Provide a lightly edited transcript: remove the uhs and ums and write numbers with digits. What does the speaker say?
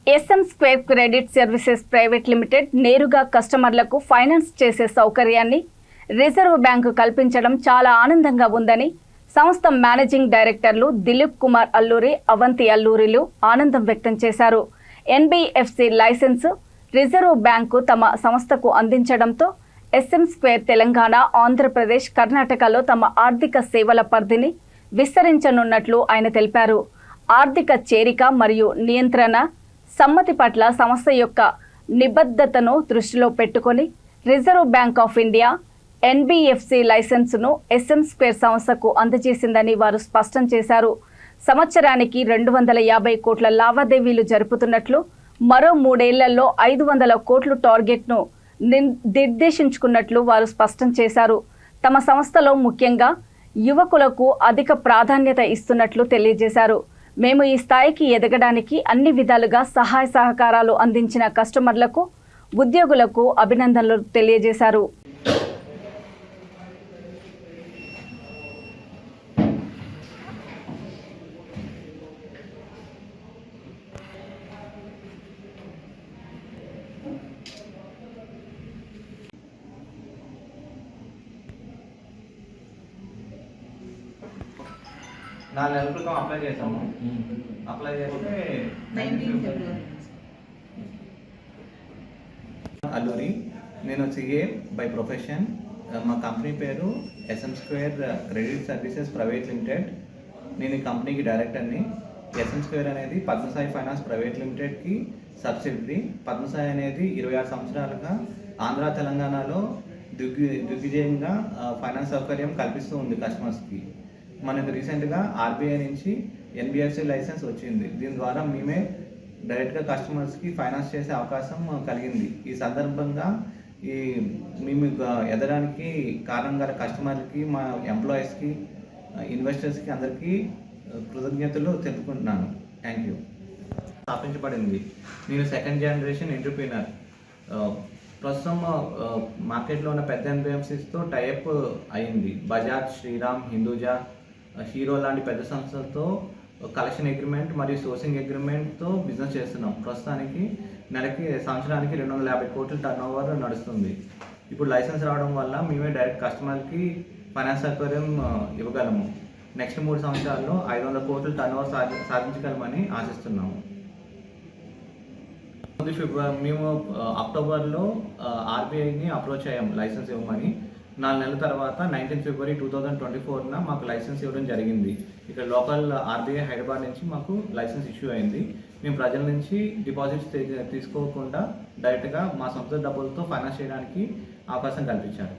SM Square Credit Services Private Limited నేరుగా కస్టమర్లకు finance చేసే సౌకర్యాన్ని రిజర్వ్ బ్యాంకు కల్పించడం చాలా ఆనందంగా ఉందని సంస్థ మేనేజింగ్ డైరెక్టర్లు దిలీప్ కుమార్ అల్లూరి, అవంతి అల్లూరిలు ఆనందం వ్యక్తం చేశారు. NBFC లైసెన్స్ రిజర్వ్ బ్యాంకు తమ సంస్థకు అందించడంతో SM Square తెలంగాణ, ఆంధ్రప్రదేశ్, కర్ణాటకలో తమ ఆర్థిక సేవల పరిధిని విస్తరించనున్నట్లు ఆయన తెలిపారు. ఆర్థిక చేరిక మరియు నియంత్రణ సమ్మతి పట్ల సంస్థ యొక్క నిబద్ధతను దృష్టిలో పెట్టుకొని reserve bank of India NBFC లైసెన్సును SM Square సంస్థకు అందజేసిందని వారు స్పష్టం చేశారు. సంవత్సరానికి 250 కోట్ల లావాదేవీలు జరుపుతున్నట్లు, మరో 3 ఏళ్లలో 500 కోట్ల టార్గెట్ను నిర్దేశించుకున్నట్లు వారు స్పష్టం చేశారు. తమ సంస్థలో ముఖ్యంగా యువకులకు అధిక ప్రాధాన్యత ఇస్తున్నట్లు తెలియజేశారు. మేము ఈ స్థాయికి ఎదగడానికి అన్ని విధాలుగా సహాయ సహకారాలు అందించిన కస్టమర్లకు, ఉద్యోగులకు అభినందనలు తెలియజేశారు. నాలుగు నెలల క్రితం అప్లై చేసాము. అప్లై చేస్తే అల్లూరి, నేను CA బై ప్రొఫెషన్. మా కంపెనీ పేరు SM Square credit services private limited. నేను ఈ కంపెనీకి డైరెక్టర్ని. SM Square అనేది పద్మసాయి ఫైనాన్స్ ప్రైవేట్ లిమిటెడ్కి సబ్సిడరీ. పద్మసాయి అనేది 26 సంవత్సరాలుగా ఆంధ్ర, తెలంగాణలో దిగ్విజయంగా ఫైనాన్స్ సౌకర్యం కల్పిస్తూ ఉంది కస్టమర్స్కి. మనకు రీసెంట్గా RBI నుంచి NBFC లైసెన్స్ వచ్చింది. దీని ద్వారా మేమే డైరెక్ట్గా కస్టమర్స్కి ఫైనాన్స్ చేసే అవకాశం కలిగింది. ఈ సందర్భంగా మేము ఎదగడానికి కారణం గల కస్టమర్కి, మా ఎంప్లాయీస్కి, ఇన్వెస్టర్స్కి అందరికీ కృతజ్ఞతలు తెలుపుకుంటున్నాను. Thank you. స్థాపించబడింది. నేను సెకండ్ జనరేషన్ ఎంటర్‌ప్రెన్యూర్. ప్రస్తుతం మార్కెట్లో ఉన్న పెద్ద NBFCస్తో టైఅప్ అయింది. బజాజ్, శ్రీరామ్, హిందూజా, హీరో లాంటి పెద్ద సంస్థలతో కలెక్షన్ అగ్రిమెంట్ మరియు సోర్సింగ్ అగ్రిమెంట్తో బిజినెస్ చేస్తున్నాం. ప్రస్తుతానికి సంవత్సరానికి 250 కోట్ల టర్నోవర్ నడుస్తుంది. ఇప్పుడు లైసెన్స్ రావడం వల్ల మేమే డైరెక్ట్ కస్టమర్కి ఫైనాన్స్ సౌకర్యం ఇవ్వగలము. నెక్స్ట్ 3 సంవత్సరాల్లో 500 కోట్ల టర్నోవర్ సాధించగలమని ఆశిస్తున్నాము. మేము అక్టోబర్లో RBIని అప్రోచ్ అయ్యాము లైసెన్స్ ఇవ్వమని. 4 నెలల తర్వాత 19 ఫిబ్రవరి 2024న మాకు లైసెన్స్ ఇవ్వడం జరిగింది. ఇక్కడ లోకల్ RBI హైదరాబాద్ నుంచి మాకు లైసెన్స్ ఇష్యూ అయింది. మేము ప్రజల నుంచి డిపాజిట్స్ తీసుకోకుండా డైరెక్ట్గా మా సొంత డబ్బులతో ఫైనాన్స్ చేయడానికి అవకాశం కల్పించారు.